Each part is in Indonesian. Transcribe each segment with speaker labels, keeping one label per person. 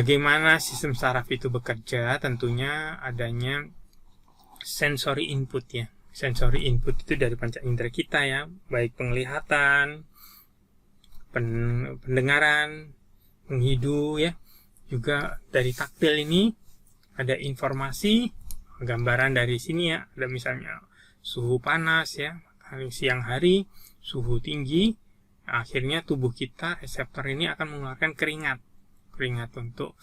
Speaker 1: bagaimana sistem saraf itu bekerja? Tentunya adanya sensory input ya. Sensory input itu dari panca indera kita ya, baik penglihatan, pendengaran, menghidu ya. Juga dari taktil ini ada informasi, gambaran dari sini ya, ada misalnya suhu panas ya, siang hari, suhu tinggi, akhirnya tubuh kita, reseptor ini akan mengeluarkan keringat untuk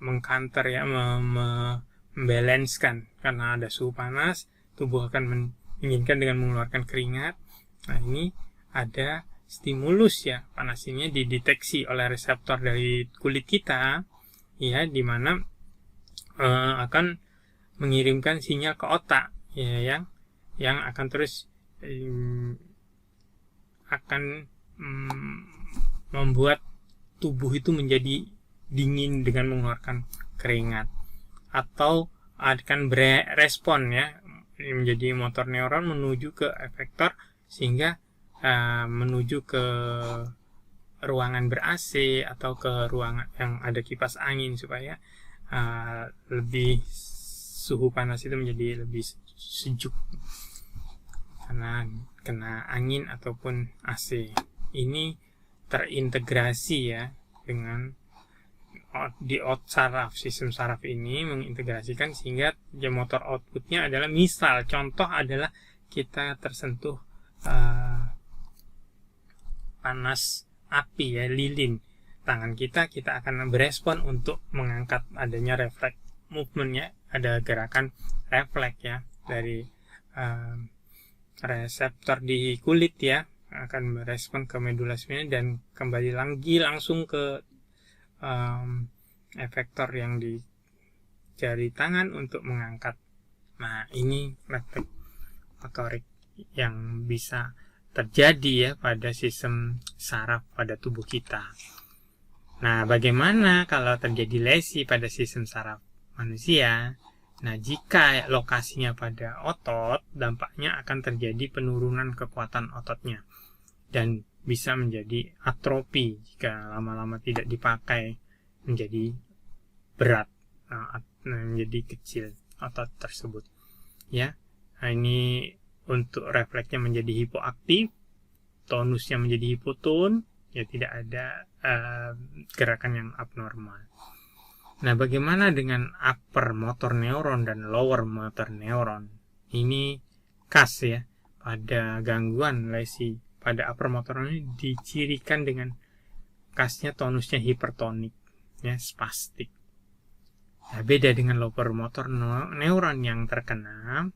Speaker 1: mengcounter ya, membalanskan. Karena ada suhu panas, tubuh akan menginginkan dengan mengeluarkan keringat. Nah, ini ada stimulus ya, panas ini dideteksi oleh reseptor dari kulit kita ya, dimana akan mengirimkan sinyal ke otak ya, yang akan terus akan membuat tubuh itu menjadi dingin dengan mengeluarkan keringat, atau akan berespon ya, menjadi motor neuron menuju ke efektor sehingga menuju ke ruangan ber-AC atau ke ruangan yang ada kipas angin supaya lebih suhu panas itu menjadi lebih sejuk karena kena angin ataupun AC. Ini terintegrasi ya dengan di saraf. Sistem saraf ini mengintegrasikan sehingga motor outputnya adalah, misal contoh adalah kita tersentuh panas api ya, lilin, tangan kita akan berespon untuk mengangkat, adanya refleks movementnya, ada gerakan refleks ya dari reseptor di kulit ya, akan berespon ke medula spinal dan kembali lagi langsung ke efektor yang di jari tangan untuk mengangkat. Nah, ini refleks motorik yang bisa terjadi ya pada sistem saraf pada tubuh kita. Nah, bagaimana kalau terjadi lesi pada sistem saraf manusia? Nah, jika lokasinya pada otot, dampaknya akan terjadi penurunan kekuatan ototnya dan bisa menjadi atrofi jika lama-lama tidak dipakai, menjadi berat, menjadi kecil otot tersebut ya. Nah, ini untuk refleksnya menjadi hipoaktif, tonusnya menjadi hipoton ya, tidak ada gerakan yang abnormal. Nah, bagaimana dengan upper motor neuron dan lower motor neuron? Ini khas ya, pada gangguan lesi pada upper motor neuron ini dicirikan dengan khasnya tonusnya hipertonik ya, spastik. Nah, beda dengan lower motor neuron yang terkena,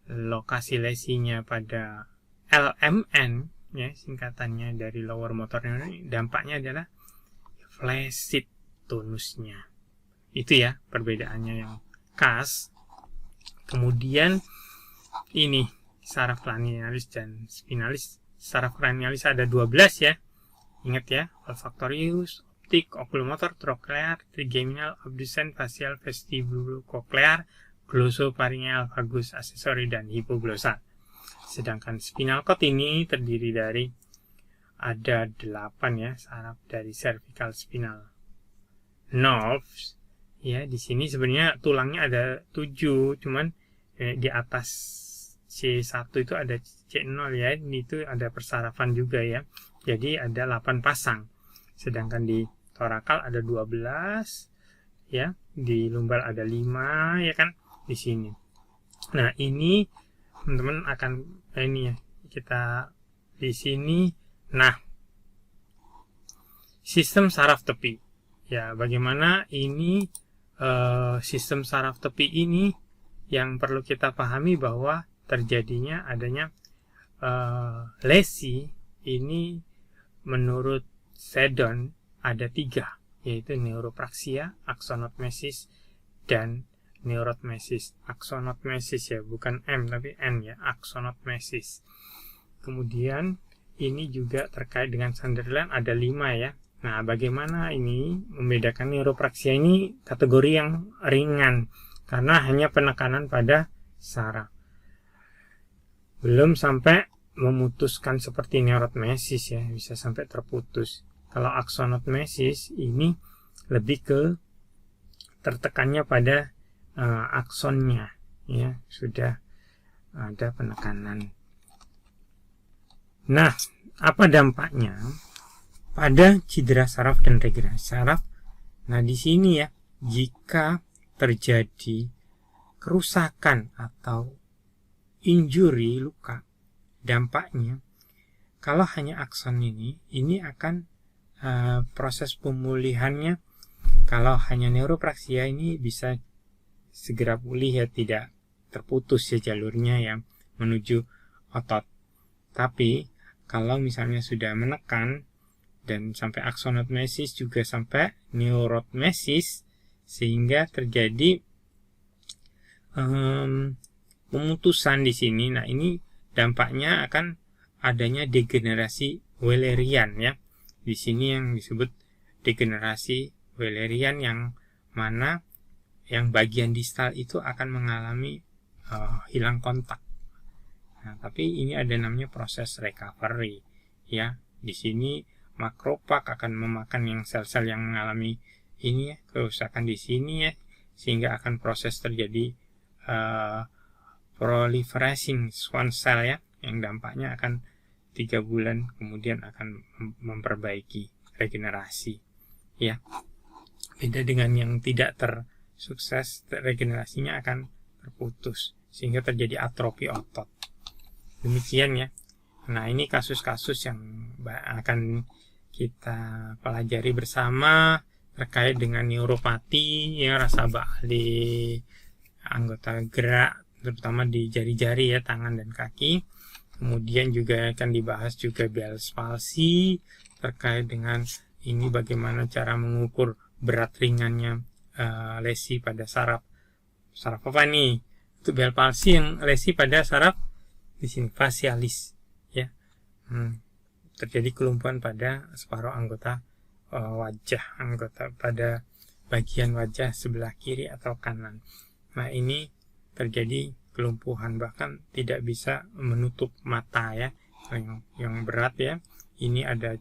Speaker 1: lokasi lesinya pada LMN ya, singkatannya dari lower motor neuron, dampaknya adalah flaccid tonusnya. Itu ya perbedaannya yang khas. Kemudian ini saraf craniosalis dan spinalis. Saraf craniosalis ada 12 ya. Ingat ya, olfactorius, optik, oculomotor, trochlear, trigeminal, abducens, facial, vestibulocochlear, glossopharyngeal, vagus, aksesori, dan hipoglosal. Sedangkan spinal cord ini terdiri dari ada 8 ya, saraf dari cervical spinal nerves ya. Di sini sebenarnya tulangnya ada 7, cuman di atas C1 itu ada C0 ya, ini itu ada persarafan juga ya, jadi ada 8 pasang. Sedangkan di torakal ada 12 ya, di lumbal ada 5 ya kan di sini. Nah, ini teman-teman akan ini ya, kita di sini. Nah, sistem saraf tepi ya, bagaimana ini sistem saraf tepi ini yang perlu kita pahami bahwa terjadinya adanya lesi ini menurut Seddon ada 3, yaitu neuropraksia, aksonotmesis, dan neurotmesis. Aksonotmesis ya, bukan M tapi N ya, aksonotmesis. Kemudian ini juga terkait dengan Sunderland ada 5 ya. Nah, bagaimana ini membedakan neuropraksia ini kategori yang ringan karena hanya penekanan pada saraf, belum sampai memutuskan seperti neurotmesis ya, bisa sampai terputus. Kalau aksonotmesis ini lebih ke tertekannya pada aksonnya, ya, sudah ada penekanan. Nah, apa dampaknya pada cedera saraf dan regenerasi saraf? Nah, di sini ya, jika terjadi kerusakan atau injury, luka, dampaknya kalau hanya akson ini akan proses pemulihannya, kalau hanya neuropraksia ini bisa segera pulih ya, tidak terputus ya jalurnya yang menuju otot. Tapi kalau misalnya sudah menekan dan sampai aksonotmesis juga sampai neurotmesis, sehingga terjadi pemutusan di sini. Nah, ini dampaknya akan adanya degenerasi Wellerian ya. Di sini yang disebut degenerasi Wellerian, yang mana yang bagian distal itu akan mengalami hilang kontak. Nah, tapi ini ada namanya proses recovery ya. Di sini makropak akan memakan yang sel-sel yang mengalami ini ya, kerusakan di sini ya, sehingga akan proses terjadi proliferating swan cell ya, yang dampaknya akan 3 bulan kemudian akan memperbaiki regenerasi ya. Beda dengan yang tidak tersukses, regenerasinya akan terputus sehingga terjadi atrofi otot. Demikian ya. Nah, ini kasus-kasus yang akan kita pelajari bersama terkait dengan neuropati ya, rasa baal di anggota gerak, terutama di jari-jari ya, tangan dan kaki. Kemudian juga akan dibahas juga Bell's palsy, terkait dengan ini bagaimana cara mengukur berat ringannya lesi pada saraf apa nih? Untuk Bell's palsy yang lesi pada saraf di sini facialis ya. Terjadi kelumpuhan pada separuh anggota wajah, anggota pada bagian wajah sebelah kiri atau kanan. Nah, ini terjadi kelumpuhan, bahkan tidak bisa menutup mata ya, yang berat ya. Ini ada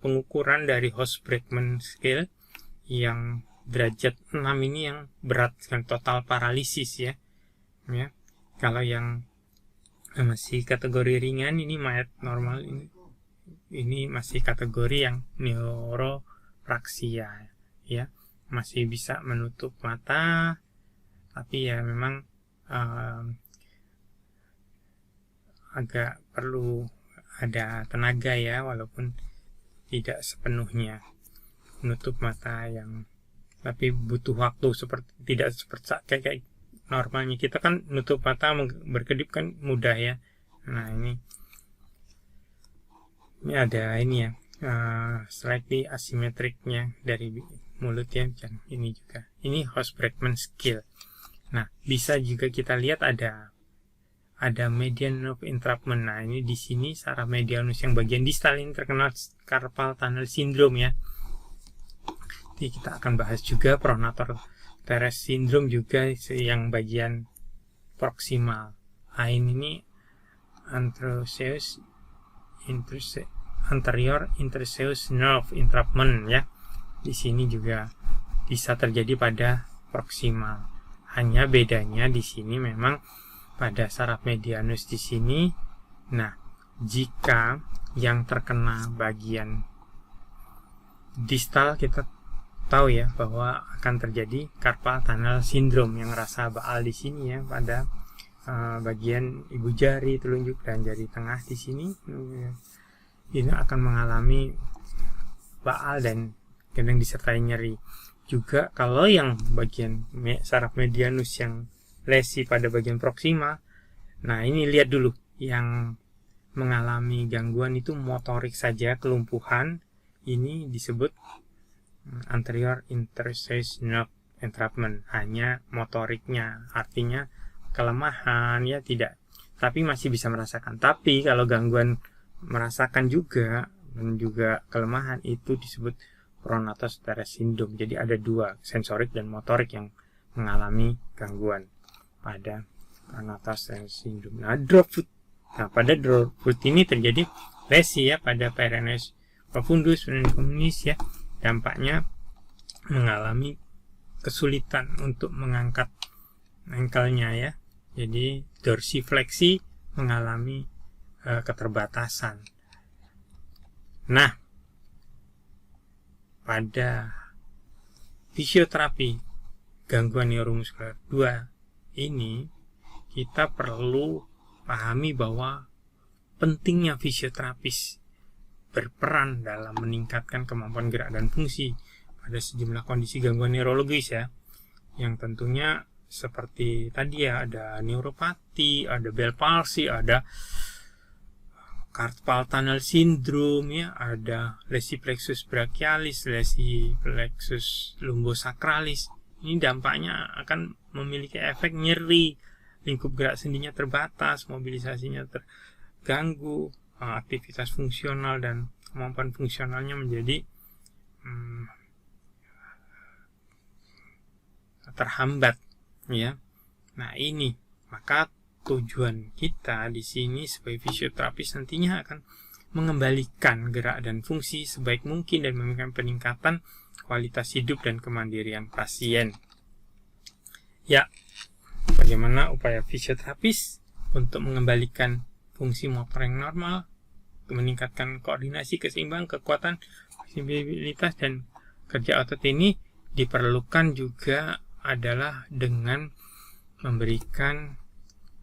Speaker 1: pengukuran dari Hoss-Bregman scale yang derajat 6 ini yang berat dengan total paralisis ya. Kalau yang masih kategori ringan ini mild normal, ini masih kategori yang neuropraksia ya, masih bisa menutup mata, tapi ya memang agak perlu ada tenaga ya, walaupun tidak sepenuhnya menutup mata yang, tapi butuh waktu, tidak seperti kayak normalnya kita kan nutup mata berkedip kan mudah ya. Nah, ini ada ini ya, slightly asimetriknya dari mulut ya. Ini juga, ini Hoss-Bregman scale. Nah, bisa juga kita lihat ada median nerve entrapment. Nah, ini di sini saraf medianus yang bagian distal ini terkenal carpal tunnel syndrome ya. Jadi kita akan bahas juga pronator teres syndrome juga yang bagian proksimal. Ini anterior interosseous nerve entrapment ya. Di sini juga bisa terjadi pada proksimal. Hanya bedanya di sini memang pada saraf medianus di sini. Nah, jika yang terkena bagian distal, kita tahu ya bahwa akan terjadi carpal tunnel syndrome yang rasa baal di sini ya, pada bagian ibu jari, telunjuk dan jari tengah di sini. Ini akan mengalami baal dan kadang disertai nyeri. Juga kalau yang bagian saraf medianus yang lesi pada bagian proksima, nah ini lihat dulu, yang mengalami gangguan itu motorik saja, kelumpuhan, ini disebut anterior interosseous nerve entrapment, hanya motoriknya, artinya kelemahan ya, tidak, tapi masih bisa merasakan. Tapi kalau gangguan merasakan juga dan juga kelemahan, itu disebut pronator teres syndrome. Jadi ada dua, sensorik dan motorik, yang mengalami gangguan pada pronator teres syndrome. Nah, drop foot. Nah, pada drop foot ini terjadi lesi ya pada peroneus profundus, peroneus communis ya. Dampaknya mengalami kesulitan untuk mengangkat ankle-nya ya. Jadi dorsifleksi mengalami keterbatasan. Nah, pada fisioterapi gangguan neuromuskuler 2 ini kita perlu pahami bahwa pentingnya fisioterapis berperan dalam meningkatkan kemampuan gerak dan fungsi pada sejumlah kondisi gangguan neurologis ya, yang tentunya seperti tadi ya, ada neuropati, ada Bell palsy, ada carpal tunnel syndrome ya, ada lesi plexus brachialis, lesi plexus lumbosacralis. Ini dampaknya akan memiliki efek nyeri, lingkup gerak sendinya terbatas, mobilisasinya terganggu, aktivitas fungsional dan kemampuan fungsionalnya menjadi terhambat ya. Nah, ini maka tujuan kita di sini sebagai fisioterapis nantinya akan mengembalikan gerak dan fungsi sebaik mungkin dan memberikan peningkatan kualitas hidup dan kemandirian pasien. Ya, bagaimana upaya fisioterapis untuk mengembalikan fungsi motor yang normal, meningkatkan koordinasi, keseimbangan, kekuatan, fleksibilitas, dan kerja otot ini diperlukan juga adalah dengan memberikan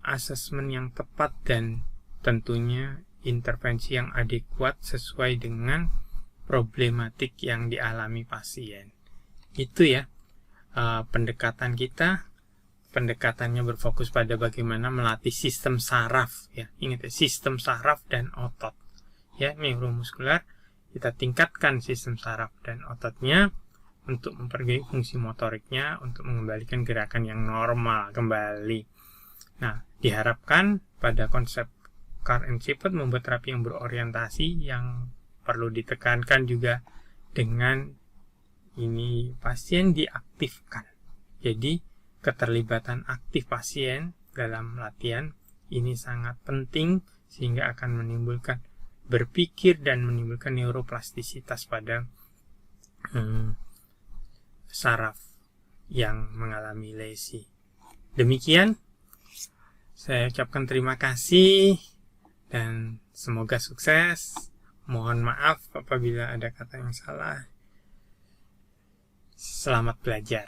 Speaker 1: asesmen yang tepat dan tentunya intervensi yang adekuat sesuai dengan problematik yang dialami pasien. Itu ya pendekatan kita. Pendekatannya berfokus pada bagaimana melatih sistem saraf ya. Ingat ya, sistem saraf dan otot ya, neuromuskuler. Kita tingkatkan sistem saraf dan ototnya untuk memperbaiki fungsi motoriknya, untuk mengembalikan gerakan yang normal kembali. Nah, diharapkan pada konsep Carr and Shepard membuat terapi yang berorientasi, yang perlu ditekankan juga dengan ini pasien diaktifkan. Jadi keterlibatan aktif pasien dalam latihan ini sangat penting sehingga akan menimbulkan berpikir dan menimbulkan neuroplastisitas pada saraf yang mengalami lesi. Demikian, saya ucapkan terima kasih dan semoga sukses. Mohon maaf apabila ada kata yang salah. Selamat belajar.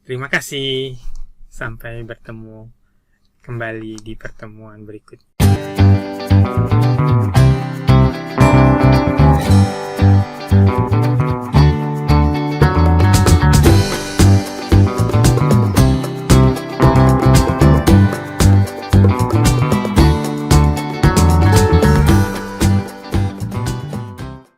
Speaker 1: Terima kasih. Sampai bertemu kembali di pertemuan berikutnya.